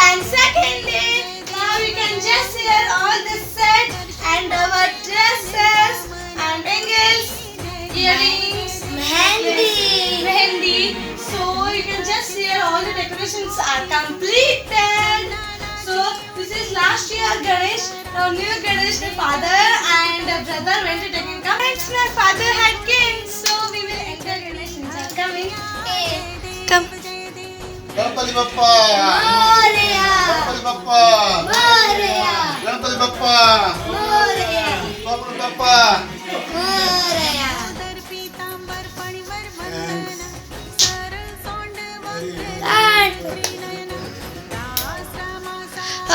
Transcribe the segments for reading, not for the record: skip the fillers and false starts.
And secondly, now you can just hear all the set and our dresses and bangles, earrings, mehendi. So you can just hear all the decorations are completed. So this is last year Ganesh. Now new Ganesh, my father and brother went to take him. Next my father had came, so we will enter Ganesh inside. Coming. Come. Ganpati Bappa Moria. Ganpati Bappa Moria. Ganpati Bappa Moria. Ganpati Bappa Moria.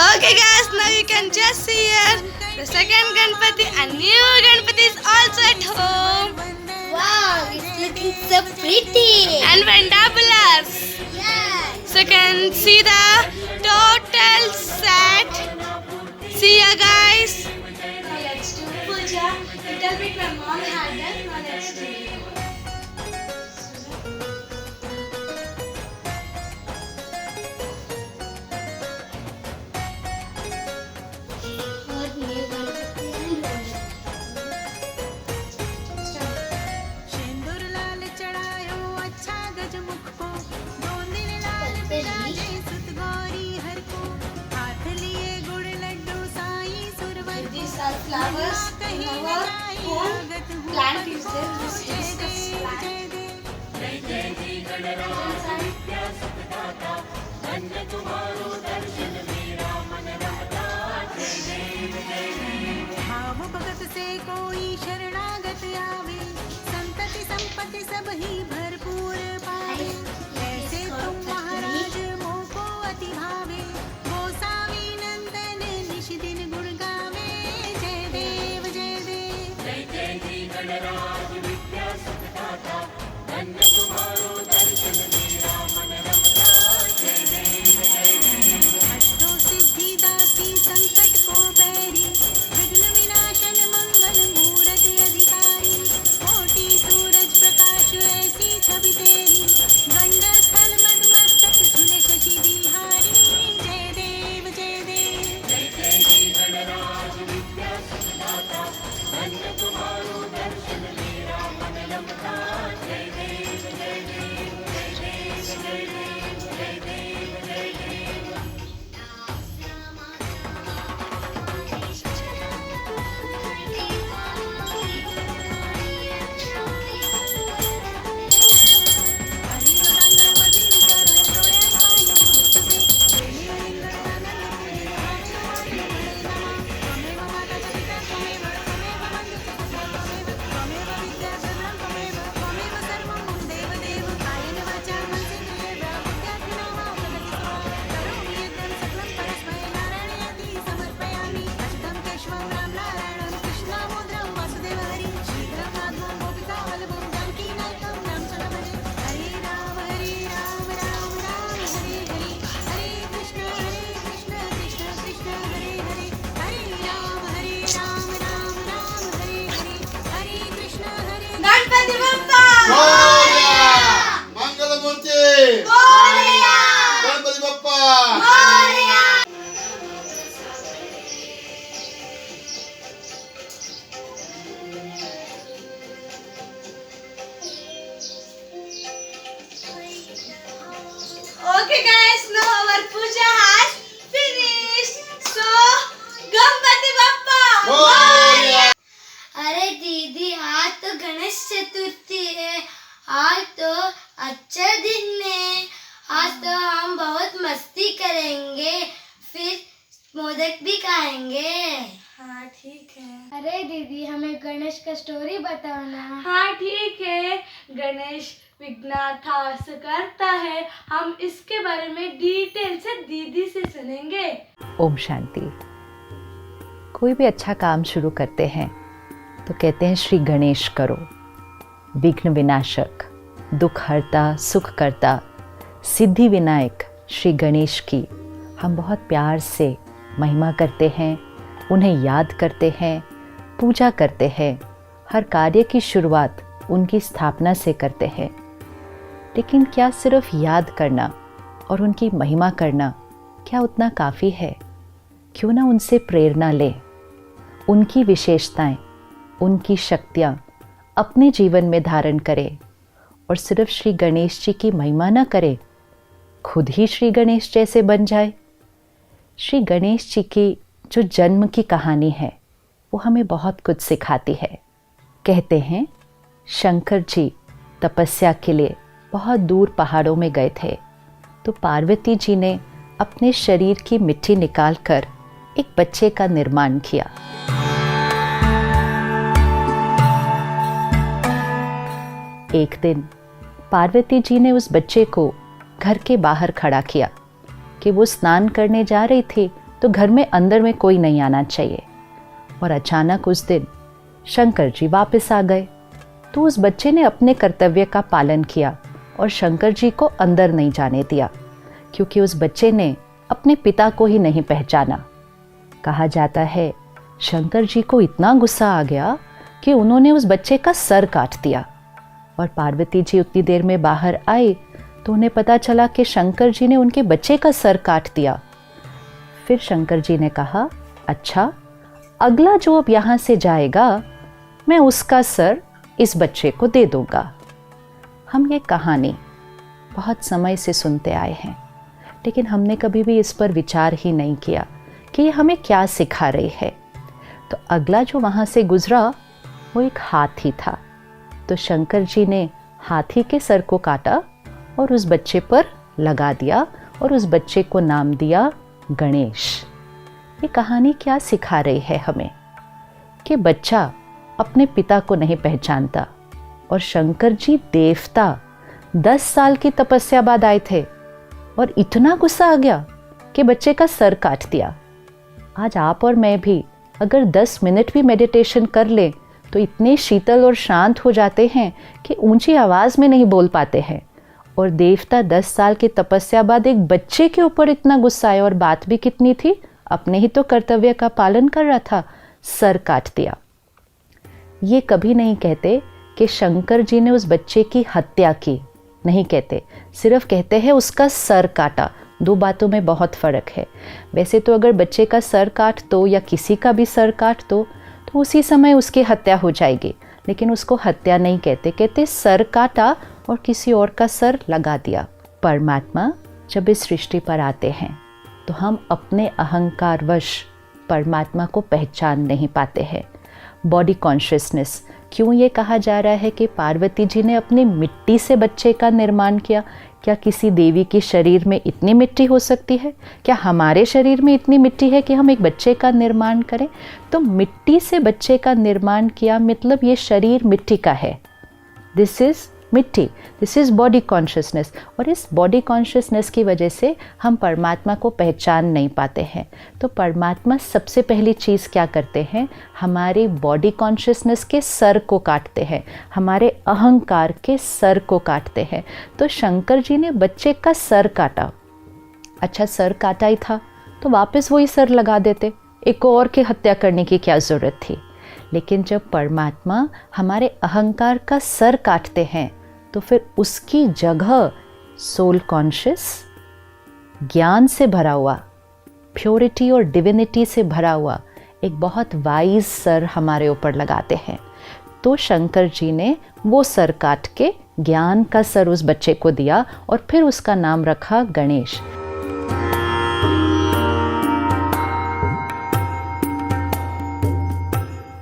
Okay guys, now you can just see here the second Ganpati and new Ganpati is also at home. Wow, it's looking so pretty. And fantabulous. Yes. So you can see the total set. See ya guys. Now let's do puja. Little bit my mom had done. Now let's do it. और new Ganpati and Lodi. शेंदूर लाल चढ़ायो अच्छा गजमुख को, गोंदिल लाल बिराजे सुत गौरी हर को, हाथ लिए गुड़ लड्डू साईं सुरवर को, These are flowers in our home. Plant is there. This is the plant. भाव भगत से कोई शरणागत आवे, संतति संपत्ति सब ही भरपूर पावे, ऐसे तुम महाराज मोको अति भावे, गोसावी नंदन निश दिन गुण गावे, जय देव जय देव। अष्टो सिद्धि दासी संकट को बैरी, विघ्न विनाशन मंगल मूरत अधिकारी, कोटि सूरज प्रकाश ऐसी छवि तेरी, गंड स्थल मद मस्तक झूले शशि बिहारी, जय देव जय देव। Ganpati Bappa. Morya मंगलमूर्ति Moria. Ganpati Bappa Moria. Okay guys, now our puja has finished. So, Ganpati Bappa. Morya अरे दीदी आज तो गणेश चतुर्थी है, आज तो अच्छा दिन है, आज तो हम बहुत मस्ती करेंगे, फिर मोदक भी खाएंगे। हाँ ठीक है। अरे दीदी हमें गणेश का स्टोरी बताओ ना। हाँ ठीक है। गणेश विघ्नार्थ करता है, हम इसके बारे में डिटेल से दीदी से सुनेंगे। ओम शांति। कोई भी अच्छा काम शुरू करते हैं तो कहते हैं श्री गणेश करो। विघ्न विनाशक, दुख हरता, सुख करता, सिद्धि विनायक श्री गणेश की हम बहुत प्यार से महिमा करते हैं, उन्हें याद करते हैं, पूजा करते हैं। हर कार्य की शुरुआत उनकी स्थापना से करते हैं। लेकिन क्या सिर्फ याद करना और उनकी महिमा करना क्या उतना काफ़ी है? क्यों ना उनसे प्रेरणा लें, उनकी विशेषताएं, उनकी शक्तियाँ अपने जीवन में धारण करें और सिर्फ श्री गणेश जी की महिमा न करें, खुद ही श्री गणेश जैसे बन जाए। श्री गणेश जी की जो जन्म की कहानी है वो हमें बहुत कुछ सिखाती है। कहते हैं शंकर जी तपस्या के लिए बहुत दूर पहाड़ों में गए थे, तो पार्वती जी ने अपने शरीर की मिट्टी निकालकर एक बच्चे का निर्माण किया। एक दिन पार्वती जी ने उस बच्चे को घर के बाहर खड़ा किया कि वो स्नान करने जा रही थी, तो घर में अंदर में कोई नहीं आना चाहिए। और अचानक उस दिन शंकर जी वापस आ गए, तो उस बच्चे ने अपने कर्तव्य का पालन किया और शंकर जी को अंदर नहीं जाने दिया, क्योंकि उस बच्चे ने अपने पिता को ही नहीं पहचाना। कहा जाता है शंकर जी को इतना गुस्सा आ गया कि उन्होंने उस बच्चे का सर काट दिया। और पार्वती जी उतनी देर में बाहर आए तो उन्हें पता चला कि शंकर जी ने उनके बच्चे का सर काट दिया। फिर शंकर जी ने कहा, अच्छा, अगला जो अब यहाँ से जाएगा मैं उसका सर इस बच्चे को दे दूंगा। हम ये कहानी बहुत समय से सुनते आए हैं, लेकिन हमने कभी भी इस पर विचार ही नहीं किया कि ये हमें क्या सिखा रही है। तो अगला जो वहाँ से गुजरा वो एक हाथी था, तो शंकर जी ने हाथी के सर को काटा और उस बच्चे पर लगा दिया और उस बच्चे को नाम दिया गणेश। ये कहानी क्या सिखा रही है हमें कि बच्चा अपने पिता को नहीं पहचानता, और शंकर जी देवता 10 साल की तपस्या बाद आए थे और इतना गुस्सा आ गया कि बच्चे का सर काट दिया। आज आप और मैं भी अगर 10 मिनट भी मेडिटेशन कर लें तो इतने शीतल और शांत हो जाते हैं कि ऊंची आवाज़ में नहीं बोल पाते हैं। और देवता 10 साल की तपस्या बाद एक बच्चे के ऊपर इतना गुस्सा आया, और बात भी कितनी थी, अपने ही तो कर्तव्य का पालन कर रहा था, सर काट दिया। ये कभी नहीं कहते कि शंकर जी ने उस बच्चे की हत्या की, नहीं कहते, सिर्फ कहते हैं उसका सर काटा। दो बातों में बहुत फ़र्क है। वैसे तो अगर बच्चे का सर काट दो या किसी का भी सर काट दो तो उसी समय उसकी हत्या हो जाएगी, लेकिन उसको हत्या नहीं कहते, कहते सर काटा और किसी और का सर लगा दिया। परमात्मा जब इस सृष्टि पर आते हैं तो हम अपने अहंकारवश परमात्मा को पहचान नहीं पाते हैं। बॉडी कॉन्शियसनेस, क्यों ये कहा जा रहा है कि पार्वती जी ने अपनी मिट्टी से बच्चे का निर्माण किया? क्या किसी देवी के शरीर में इतनी मिट्टी हो सकती है? क्या हमारे शरीर में इतनी मिट्टी है कि हम एक बच्चे का निर्माण करें? तो मिट्टी से बच्चे का निर्माण किया मतलब ये शरीर मिट्टी का है। दिस इज़ मिट्टी, दिस इज़ बॉडी कॉन्शियसनेस। और इस बॉडी कॉन्शियसनेस की वजह से हम परमात्मा को पहचान नहीं पाते हैं। तो परमात्मा सबसे पहली चीज़ क्या करते हैं, हमारी बॉडी कॉन्शियसनेस के सर को काटते हैं, हमारे अहंकार के सर को काटते हैं। तो शंकर जी ने बच्चे का सर काटा। अच्छा, सर काटा ही था तो वापस वही सर लगा देते, एक और की हत्या करने की क्या ज़रूरत थी? लेकिन जब परमात्मा हमारे अहंकार का सर काटते हैं तो फिर उसकी जगह सोल कॉन्शियस, ज्ञान से भरा हुआ, प्योरिटी और डिविनिटी से भरा हुआ एक बहुत वाइज सर हमारे ऊपर लगाते हैं। तो शंकर जी ने वो सर काट के ज्ञान का सर उस बच्चे को दिया और फिर उसका नाम रखा गणेश।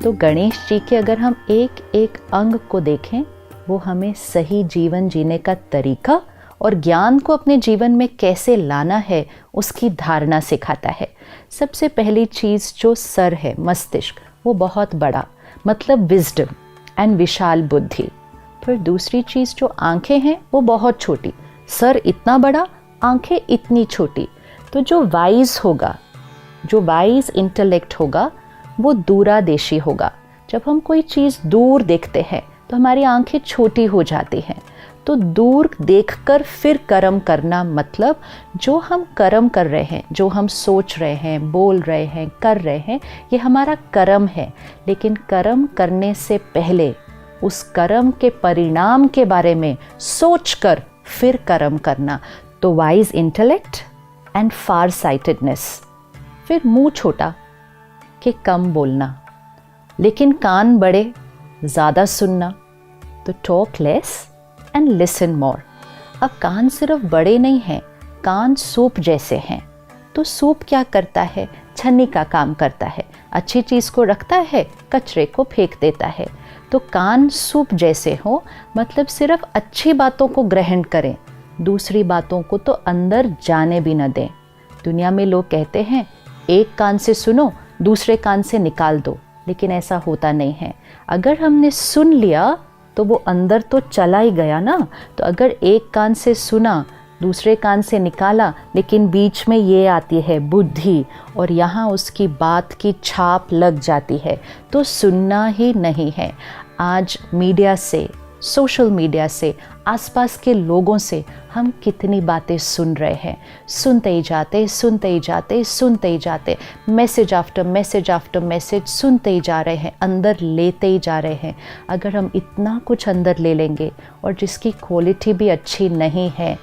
तो गणेश जी के अगर हम एक एक अंग को देखें, वो हमें सही जीवन जीने का तरीका और ज्ञान को अपने जीवन में कैसे लाना है उसकी धारणा सिखाता है। सबसे पहली चीज़ जो सर है, मस्तिष्क, वो बहुत बड़ा, मतलब विजडम एंड विशाल बुद्धि। फिर दूसरी चीज़ जो आंखें हैं वो बहुत छोटी, सर इतना बड़ा, आंखें इतनी छोटी। तो जो वाइज होगा, जो वाइज इंटेलेक्ट होगा वो दूरादेशी होगा। जब हम कोई चीज़ दूर देखते हैं तो हमारी आंखें छोटी हो जाती हैं। तो दूर देखकर फिर कर्म करना, मतलब जो हम कर्म कर रहे हैं, जो हम सोच रहे हैं, बोल रहे हैं, कर रहे हैं, ये हमारा कर्म है। लेकिन कर्म करने से पहले उस कर्म के परिणाम के बारे में सोचकर फिर कर्म करना। तो wise intellect, and far sightedness. फिर मुंह छोटा कि कम बोलना, लेकिन कान बड़े, ज़्यादा सुनना, तो talk less and listen more. अब कान सिर्फ बड़े नहीं हैं, कान सूप जैसे हैं। तो सूप क्या करता है? छन्नी का काम करता है, अच्छी चीज़ को रखता है, कचरे को फेंक देता है। तो कान सूप जैसे हो, मतलब सिर्फ अच्छी बातों को ग्रहण करें, दूसरी बातों को तो अंदर जाने भी न दें। दुनिया में लोग कहते हैं एक कान से सुनो, दूसरे कान से निकाल दो, लेकिन ऐसा होता नहीं है। अगर हमने सुन लिया तो वो अंदर तो चला ही गया ना। तो अगर एक कान से सुना, दूसरे कान से निकाला, लेकिन बीच में ये आती है बुद्धि और यहाँ उसकी बात की छाप लग जाती है, तो सुनना ही नहीं है। आज मीडिया से, सोशल मीडिया से, आसपास के लोगों से हम कितनी बातें सुन रहे हैं, सुनते ही जाते, सुनते ही जाते, सुनते ही जाते, message after message after message सुनते ही जा रहे हैं, अंदर लेते ही जा रहे हैं। अगर हम इतना कुछ अंदर ले लेंगे और जिसकी क्वालिटी भी अच्छी नहीं है,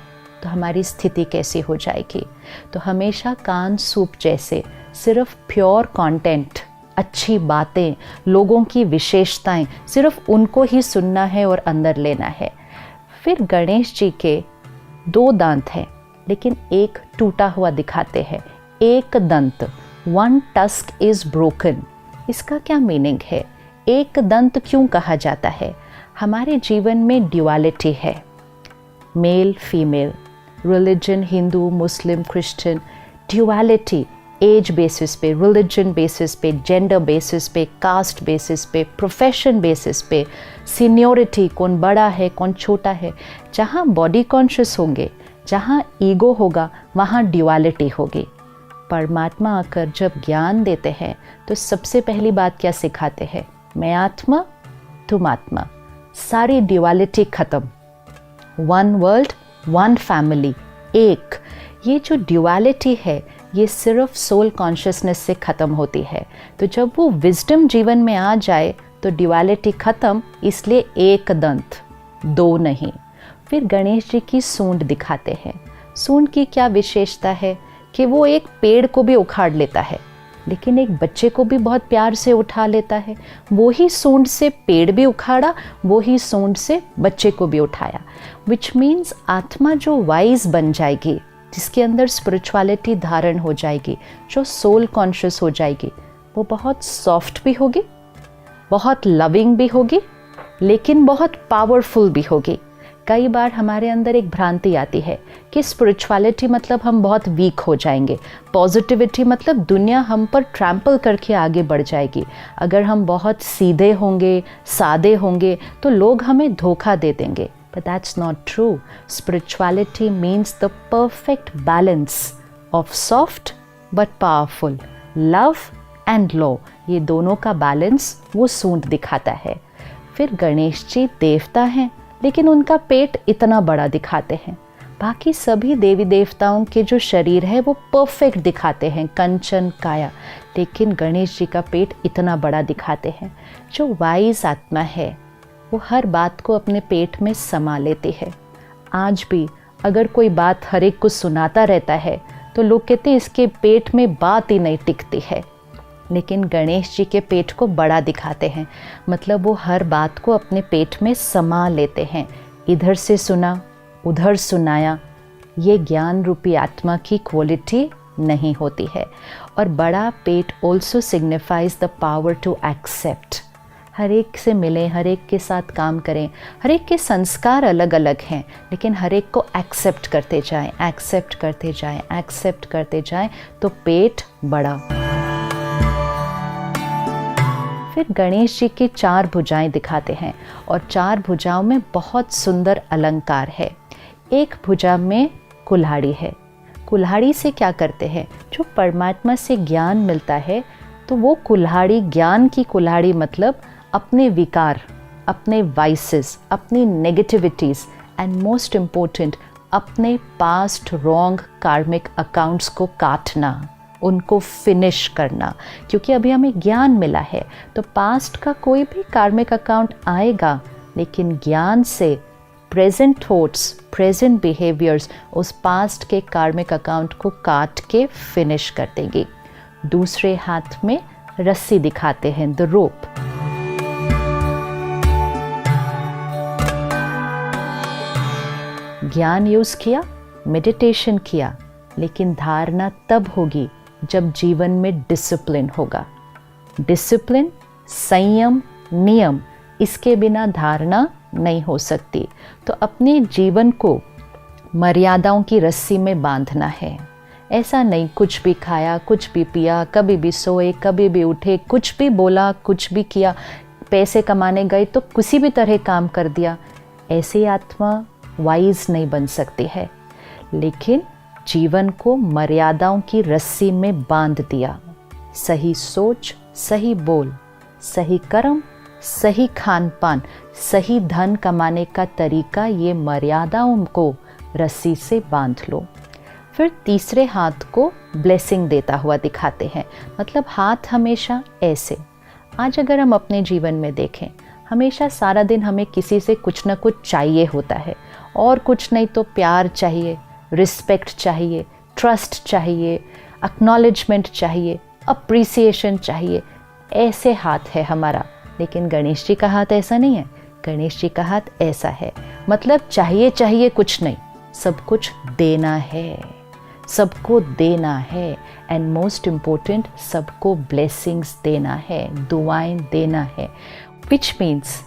तो हमारी स्थिति कैसी हो जाएगी। तो हमेशा कान सूप जैसे सिर्फ प्योर कंटेंट, अच्छी बातें, लोगों की विशेषताएं, सिर्फ उनको ही सुनना है और अंदर लेना है। फिर गणेश जी के 2 दांत हैं, लेकिन एक टूटा हुआ दिखाते हैं, एक दंत, वन टस्क इज ब्रोकन। इसका क्या मीनिंग है? एक दंत क्यों कहा जाता है? हमारे जीवन में ड्युअलिटी है, male female, religion, Hindu Muslim Christian, duality age basis पे, रिलीजन बेसिस पे, जेंडर बेसिस पे, कास्ट बेसिस पे, प्रोफेशन बेसिस पे, सीनियोरिटी, कौन बड़ा है कौन छोटा है। जहाँ बॉडी कॉन्शियस होंगे, जहाँ ईगो होगा, वहाँ ड्युअलिटी होगी। परमात्मा आकर जब ज्ञान देते हैं तो सबसे पहली बात क्या सिखाते हैं? मैं आत्मा, तुम आत्मा, सारी ड्युअलिटी खत्म, वन वर्ल्ड वन फैमिली, एक। ये जो ड्युअलिटी है ये सिर्फ सोल कॉन्शियसनेस से ख़त्म होती है। तो जब वो विजडम जीवन में आ जाए तो ड्युअलिटी ख़त्म, इसलिए एक दंत, 2 नहीं। फिर गणेश जी की सूंड दिखाते हैं। सूंड की क्या विशेषता है कि वो एक पेड़ को भी उखाड़ लेता है, लेकिन एक बच्चे को भी बहुत प्यार से उठा लेता है। वो ही सूंड से पेड़ भी उखाड़ा, वो ही सूंड से बच्चे को भी उठाया। विच मीन्स आत्मा जो वाइज बन जाएगी, जिसके अंदर स्पिरिचुअलिटी धारण हो जाएगी, जो सोल कॉन्शियस हो जाएगी, वो बहुत सॉफ्ट भी होगी, बहुत लविंग भी होगी, लेकिन बहुत पावरफुल भी होगी। कई बार हमारे अंदर एक भ्रांति आती है कि स्पिरिचुअलिटी मतलब हम बहुत वीक हो जाएंगे, पॉजिटिविटी मतलब दुनिया हम पर ट्रैम्पल करके आगे बढ़ जाएगी। अगर हम बहुत सीधे होंगे, सादे होंगे, तो लोग हमें धोखा दे देंगे। But that's not true. Spirituality means the perfect balance of soft but powerful, love and law. ये दोनों का बैलेंस वो सूंड दिखाता है। फिर गणेश जी देवता हैं, लेकिन उनका पेट इतना बड़ा दिखाते हैं। बाकी सभी देवी देवताओं के जो शरीर है वो परफेक्ट दिखाते हैं, कंचन काया, लेकिन गणेश जी का पेट इतना बड़ा दिखाते हैं। जो वाइज आत्मा है वो हर बात को अपने पेट में समा लेती है। आज भी अगर कोई बात हर एक को सुनाता रहता है तो लोग कहते हैं इसके पेट में बात ही नहीं टिकती है, लेकिन गणेश जी के पेट को बड़ा दिखाते हैं, मतलब वो हर बात को अपने पेट में समा लेते हैं। इधर से सुना, उधर सुनाया, ये ज्ञान रूपी आत्मा की क्वालिटी नहीं होती है। और बड़ा पेट also signifies the power to accept. हर एक से मिलें, हर एक के साथ काम करें। हर एक के संस्कार अलग अलग हैं, लेकिन हर एक को एक्सेप्ट करते जाएं, एक्सेप्ट करते जाएं, एक्सेप्ट करते जाएं, तो पेट बड़ा। फिर गणेश जी की 4 भुजाएं दिखाते हैं और 4 भुजाओं में बहुत सुंदर अलंकार है। एक भुजा में कुल्हाड़ी है। कुल्हाड़ी से क्या करते हैं? जो परमात्मा से ज्ञान मिलता है, तो वो कुल्हाड़ी, ज्ञान की कुल्हाड़ी मतलब अपने विकार, अपने वाइसेस, अपनी नेगेटिविटीज़ एंड मोस्ट इम्पोर्टेंट अपने पास्ट रॉन्ग कार्मिक अकाउंट्स को काटना, उनको फिनिश करना। क्योंकि अभी हमें ज्ञान मिला है, तो पास्ट का कोई भी कार्मिक अकाउंट आएगा, लेकिन ज्ञान से प्रेजेंट थॉट्स, प्रेजेंट बिहेवियर्स उस पास्ट के कार्मिक अकाउंट को काट के फिनिश कर देंगी। दूसरे हाथ में रस्सी दिखाते हैं, द रोप। ज्ञान यूज किया, मेडिटेशन किया, लेकिन धारणा तब होगी जब जीवन में डिसिप्लिन होगा। डिसिप्लिन, संयम, नियम, इसके बिना धारणा नहीं हो सकती। तो अपने जीवन को मर्यादाओं की रस्सी में बांधना है। ऐसा नहीं कुछ भी खाया, कुछ भी पिया, कभी भी सोए, कभी भी उठे, कुछ भी बोला, कुछ भी किया, पैसे कमाने गए तो किसी भी तरह काम कर दिया। ऐसी आत्मा वाइज नहीं बन सकती है। लेकिन जीवन को मर्यादाओं की रस्सी में बांध दिया। सही सोच, सही बोल, सही कर्म, सही खान पान, सही धन कमाने का तरीका, ये मर्यादाओं को रस्सी से बांध लो। फिर तीसरे हाथ को ब्लेसिंग देता हुआ दिखाते हैं। मतलब हाथ हमेशा ऐसे। आज अगर हम अपने जीवन में देखें, हमेशा सारा दिन हमें किसी से कुछ ना कुछ चाहिए होता है, और कुछ नहीं तो प्यार चाहिए, रिस्पेक्ट चाहिए, ट्रस्ट चाहिए, एक्नॉलेजमेंट चाहिए, अप्रिसिएशन चाहिए। ऐसे हाथ है हमारा। लेकिन गणेश जी का हाथ ऐसा नहीं है। गणेश जी का हाथ ऐसा है। मतलब चाहिए चाहिए कुछ नहीं, सब कुछ देना है, सबको देना है। एंड मोस्ट इम्पोर्टेंट, सबको ब्लेसिंग्स देना है, दुआएं देना है। विच मीन्स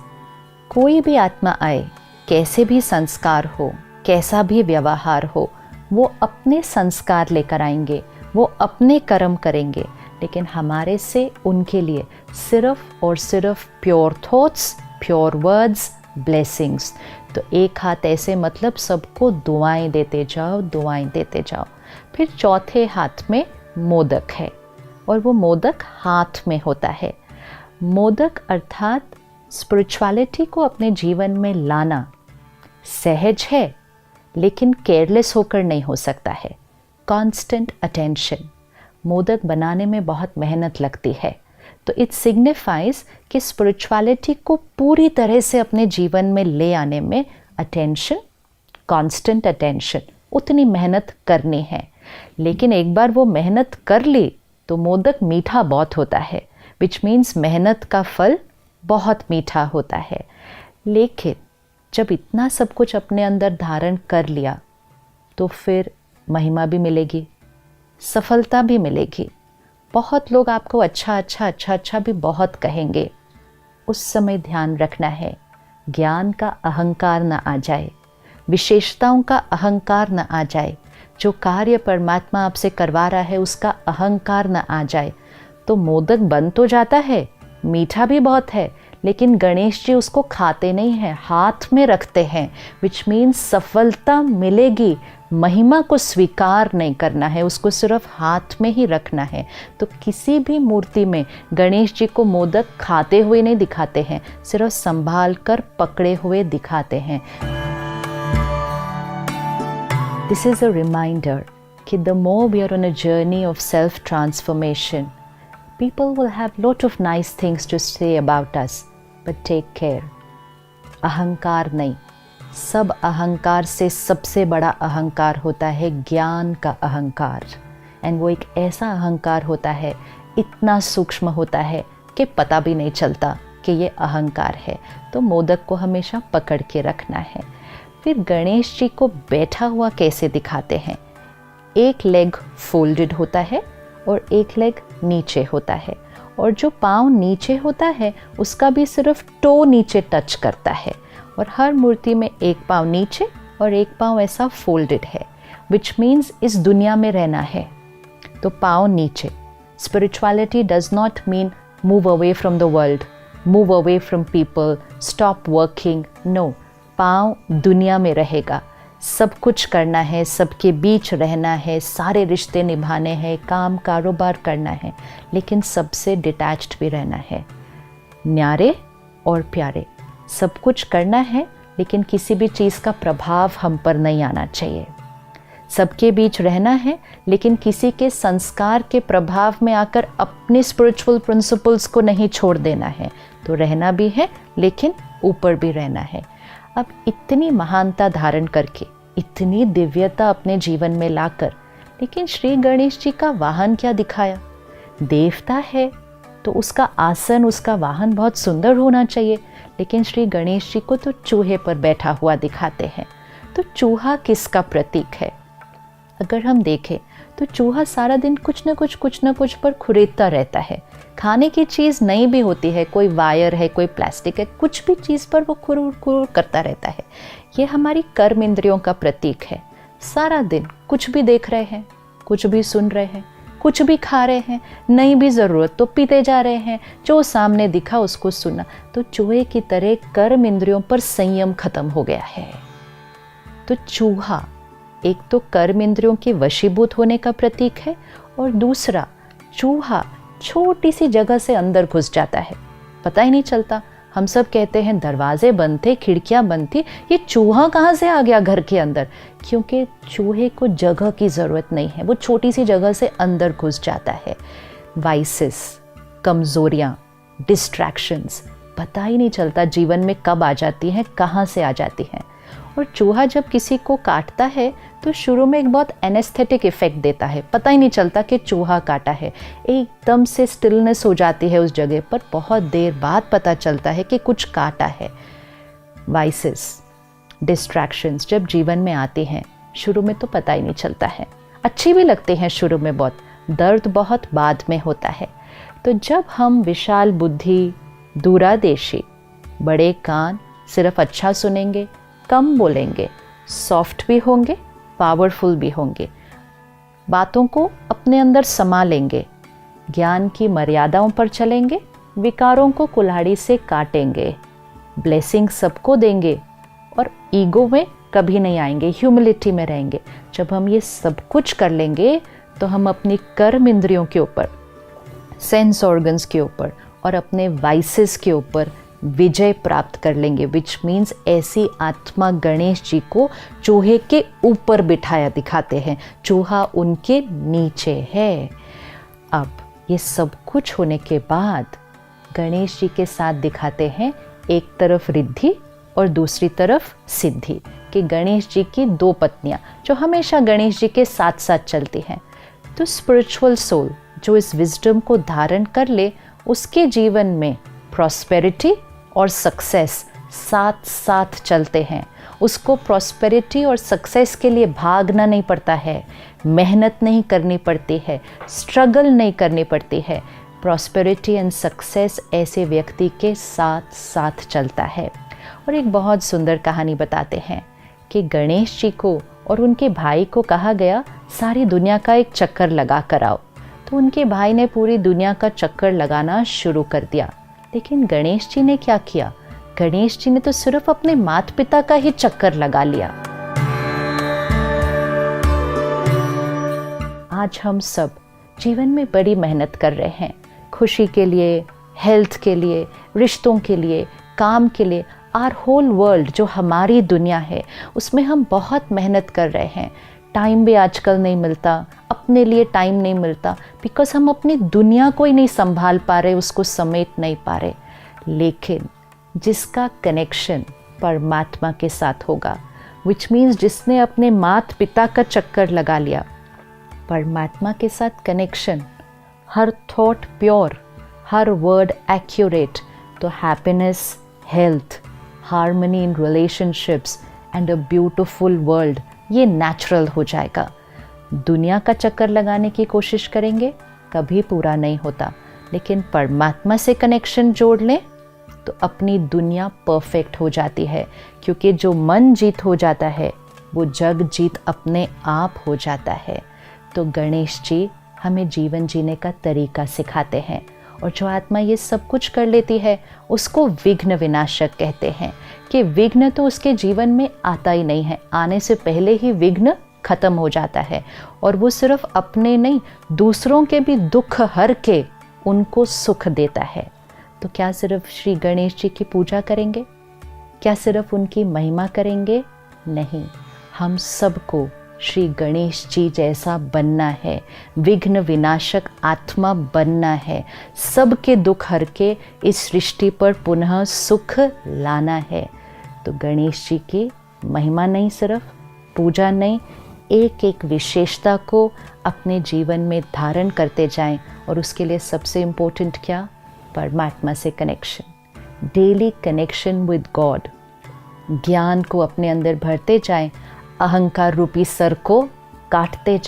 कोई भी आत्मा आए, कैसे भी संस्कार हो, कैसा भी व्यवहार हो, वो अपने संस्कार लेकर आएंगे, वो अपने कर्म करेंगे। लेकिन हमारे से उनके लिए सिर्फ और सिर्फ pure thoughts, pure words, blessings. तो एक हाथ ऐसे, मतलब सबको दुआएं देते जाओ, दुआएं देते जाओ। फिर चौथे हाथ में मोदक है, और वो मोदक हाथ में होता है। मोदक अर्थात स्पिरिचुअलिटी को अपने जीवन में लाना सहज है, लेकिन केयरलेस होकर नहीं हो सकता है। Constant attention. मोदक बनाने में बहुत मेहनत लगती है। तो इट सिग्निफाइज कि स्पिरिचुअलिटी को पूरी तरह से अपने जीवन में ले आने में अटेंशन, कांस्टेंट अटेंशन, उतनी मेहनत करनी है। लेकिन एक बार वो मेहनत कर ली तो मोदक मीठा बहुत होता है, विच मीन्स मेहनत का फल बहुत मीठा होता है। लेकिन जब इतना सब कुछ अपने अंदर धारण कर लिया तो फिर महिमा भी मिलेगी, सफलता भी मिलेगी। बहुत लोग आपको अच्छा भी बहुत कहेंगे। उस समय ध्यान रखना है, ज्ञान का अहंकार न आ जाए, विशेषताओं का अहंकार न आ जाए। जो कार्य परमात्मा आपसे करवा रहा है उसका अहंकार न आ जाए। तो मोदक बन तो जाता है, मीठा भी बहुत है, लेकिन गणेश जी उसको खाते नहीं हैं, हाथ में रखते हैं। विच मीन्स सफलता मिलेगी, महिमा को स्वीकार नहीं करना है, उसको सिर्फ हाथ में ही रखना है। तो किसी भी मूर्ति में गणेश जी को मोदक खाते हुए नहीं दिखाते हैं, सिर्फ संभाल कर पकड़े हुए दिखाते हैं। दिस इज अ रिमाइंडर कि the more we are on a journey of self transformation, people will have lot of nice things to say about us, but take care. अहंकार नहीं, सब अहंकार से सबसे बड़ा अहंकार होता है ज्ञान का अहंकार। एंड वो एक ऐसा अहंकार होता है, इतना सूक्ष्म होता है कि पता भी नहीं चलता कि ये अहंकार है। तो मोदक को हमेशा पकड़ के रखना है। फिर गणेश जी को बैठा हुआ कैसे दिखाते हैं? एक लेग फोल्डेड होता है और एक लेग नीचे होता है, और जो पाँव नीचे होता है उसका भी सिर्फ टो नीचे टच करता है। और हर मूर्ति में एक पाँव नीचे और एक पाँव ऐसा फोल्डेड है, विच मीन्स इस दुनिया में रहना है तो पाँव नीचे। Spirituality does not mean move away from the world, move away from people, stop working. No, पाँव दुनिया में रहेगा, सब कुछ करना है, सबके बीच रहना है, सारे रिश्ते निभाने हैं, काम कारोबार करना है, लेकिन सबसे डिटैच्ड भी रहना है। न्यारे और प्यारे सब कुछ करना है, लेकिन किसी भी चीज़ का प्रभाव हम पर नहीं आना चाहिए। सबके बीच रहना है, लेकिन किसी के संस्कार के प्रभाव में आकर अपने स्पिरिचुअल प्रिंसिपल्स को नहीं छोड़ देना है। तो रहना भी है, लेकिन ऊपर भी रहना है। अब इतनी महानता धारण करके, इतनी दिव्यता अपने जीवन में लाकर, लेकिन श्री गणेश जी का वाहन क्या दिखाया? देवता है तो उसका आसन, उसका वाहन बहुत सुंदर होना चाहिए, लेकिन श्री गणेश जी को तो चूहे पर बैठा हुआ दिखाते हैं। तो चूहा किसका प्रतीक है? अगर हम देखें तो चूहा सारा दिन कुछ न कुछ पर खुरेदता रहता है। खाने की चीज़ नहीं भी होती है, कोई वायर है, कोई प्लास्टिक है, कुछ भी चीज़ पर वो खुर करता रहता है। ये हमारी कर्म इंद्रियों का प्रतीक है। सारा दिन कुछ भी देख रहे हैं, कुछ भी सुन रहे हैं, कुछ भी खा रहे हैं, नहीं भी ज़रूरत तो पीते जा रहे हैं, जो सामने दिखा उसको सुना। तो चूहे की तरह कर्म इंद्रियों पर संयम खत्म हो गया है। तो चूहा एक तो कर्म इंद्रियों के वशीभूत होने का प्रतीक है, और दूसरा चूहा छोटी सी जगह से अंदर घुस जाता है, पता ही नहीं चलता। हम सब कहते हैं दरवाजे बंद थे, खिड़कियां बंद थी, ये चूहा कहाँ से आ गया घर के अंदर? क्योंकि चूहे को जगह की ज़रूरत नहीं है, वो छोटी सी जगह से अंदर घुस जाता है। वाइसेस, कमज़ोरियाँ, डिस्ट्रैक्शंस, पता ही नहीं चलता जीवन में कब आ जाती हैं, कहाँ से आ जाती हैं। और चूहा जब किसी को काटता है तो शुरू में एक बहुत एनेस्थेटिक इफेक्ट देता है, पता ही नहीं चलता कि चूहा काटा है, एकदम से स्टिलनेस हो जाती है उस जगह पर, बहुत देर बाद पता चलता है कि कुछ काटा है। वाइसेस, डिस्ट्रैक्शंस जब जीवन में आते हैं, शुरू में तो पता ही नहीं चलता है, अच्छी भी लगते हैं शुरू में बहुत, दर्द बहुत बाद में होता है। तो जब हम विशाल बुद्धि, दूरादेशी, बड़े कान, सिर्फ अच्छा सुनेंगे, कम बोलेंगे, सॉफ्ट भी होंगे, पावरफुल भी होंगे, बातों को अपने अंदर समा लेंगे, ज्ञान की मर्यादाओं पर चलेंगे, विकारों को कुल्हाड़ी से काटेंगे, ब्लेसिंग सबको देंगे और ईगो में कभी नहीं आएंगे, ह्यूमिलिटी में रहेंगे। जब हम ये सब कुछ कर लेंगे तो हम अपनी कर्म इंद्रियों के ऊपर, सेंस ऑर्गन्स के ऊपर और अपने वाइसेस के ऊपर विजय प्राप्त कर लेंगे। विच मीन्स ऐसी आत्मा गणेश जी को चूहे के ऊपर बिठाया दिखाते हैं, चूहा उनके नीचे है। अब ये सब कुछ होने के बाद गणेश जी के साथ दिखाते हैं एक तरफ रिद्धि और दूसरी तरफ सिद्धि, कि गणेश जी की दो पत्नियां जो हमेशा गणेश जी के साथ साथ चलती हैं। तो स्पिरिचुअल सोल जो इस विजडम को धारण कर ले, उसके जीवन में प्रॉस्पेरिटी और सक्सेस साथ साथ चलते हैं। उसको प्रॉस्पेरिटी और सक्सेस के लिए भागना नहीं पड़ता है, मेहनत नहीं करनी पड़ती है, स्ट्रगल नहीं करनी पड़ती है। प्रॉस्पेरिटी एंड सक्सेस ऐसे व्यक्ति के साथ साथ चलता है। और एक बहुत सुंदर कहानी बताते हैं कि गणेश जी को और उनके भाई को कहा गया सारी दुनिया का एक चक्कर लगा कर आओ। तो उनके भाई ने पूरी दुनिया का चक्कर लगाना शुरू कर दिया, लेकिन गणेश जी ने क्या किया? गणेश जी ने तो सिर्फ अपने माता पिता का ही चक्कर लगा लिया। आज हम सब जीवन में बड़ी मेहनत कर रहे हैं, खुशी के लिए, हेल्थ के लिए, रिश्तों के लिए, काम के लिए। आवर होल वर्ल्ड जो हमारी दुनिया है उसमें हम बहुत मेहनत कर रहे हैं। टाइम भी आजकल नहीं मिलता, अपने लिए टाइम नहीं मिलता, बिकॉज हम अपनी दुनिया को ही नहीं संभाल पा रहे, उसको समेट नहीं पा रहे। लेकिन जिसका कनेक्शन परमात्मा के साथ होगा, विच मीन्स जिसने अपने माता पिता का चक्कर लगा लिया, परमात्मा के साथ कनेक्शन, हर थॉट प्योर, हर वर्ड एक्यूरेट, तो happiness, health, harmony in relationships and a beautiful world, ये नेचुरल हो जाएगा। दुनिया का चक्कर लगाने की कोशिश करेंगे, कभी पूरा नहीं होता। लेकिन परमात्मा से कनेक्शन जोड़ लें तो अपनी दुनिया परफेक्ट हो जाती है, क्योंकि जो मन जीत हो जाता है वो जग जीत अपने आप हो जाता है। तो गणेश जी हमें जीवन जीने का तरीका सिखाते हैं, और जो आत्मा ये सब कुछ कर लेती है उसको विघ्न विनाशक कहते हैं, कि विघ्न तो उसके जीवन में आता ही नहीं है, आने से पहले ही विघ्न खत्म हो जाता है। और वो सिर्फ अपने नहीं, दूसरों के भी दुख हर के उनको सुख देता है। तो क्या सिर्फ श्री गणेश जी की पूजा करेंगे? क्या सिर्फ उनकी महिमा करेंगे? नहीं, हम सबको श्री गणेश जी जैसा बनना है, विघ्न विनाशक आत्मा बनना है, सबके दुख हर के इस सृष्टि पर पुनः सुख लाना है। तो गणेश जी की महिमा नहीं, सिर्फ पूजा नहीं, एक एक विशेषता को अपने जीवन में धारण करते जाएं। और उसके लिए सबसे इम्पोर्टेंट क्या? परमात्मा से connection, daily connection with God. ज्ञान को अपने अंदर भरते जाएं, अहंकार रूपी सर को काटते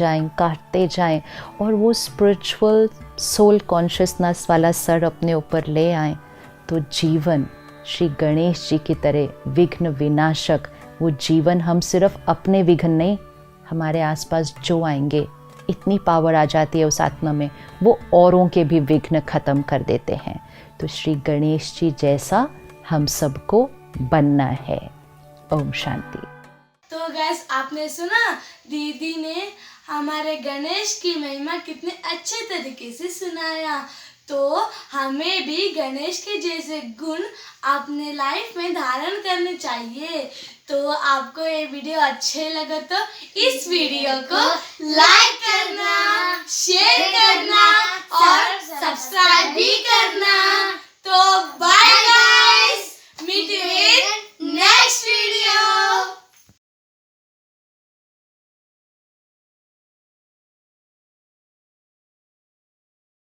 जाएं और वो स्पिरिचुअल सोल कॉन्शियसनेस वाला सर अपने ऊपर ले आएं, तो जीवन श्री गणेश जी की तरह विघ्न विनाशक वो जीवन, हम सिर्फ अपने विघ्न नहीं, हमारे आसपास जो आएंगे, इतनी पावर आ जाती है उस आत्मा में, वो औरों के भी विघ्न खत्म कर देते हैं। तो श्री गणेश जी जैसा हम सबको बनना है। ओम शांति। तो गैस, आपने सुना दीदी ने हमारे गणेश की महिमा कितने अच्छे तरीके से सुनाया। तो हमें भी गणेश के जैसे गुण अपने लाइफ में धारण करने चाहिए। तो आपको ये वीडियो अच्छे लगे तो इस वीडियो को लाइक करना, शेयर करना और सब्सक्राइब भी करना। तो बाय।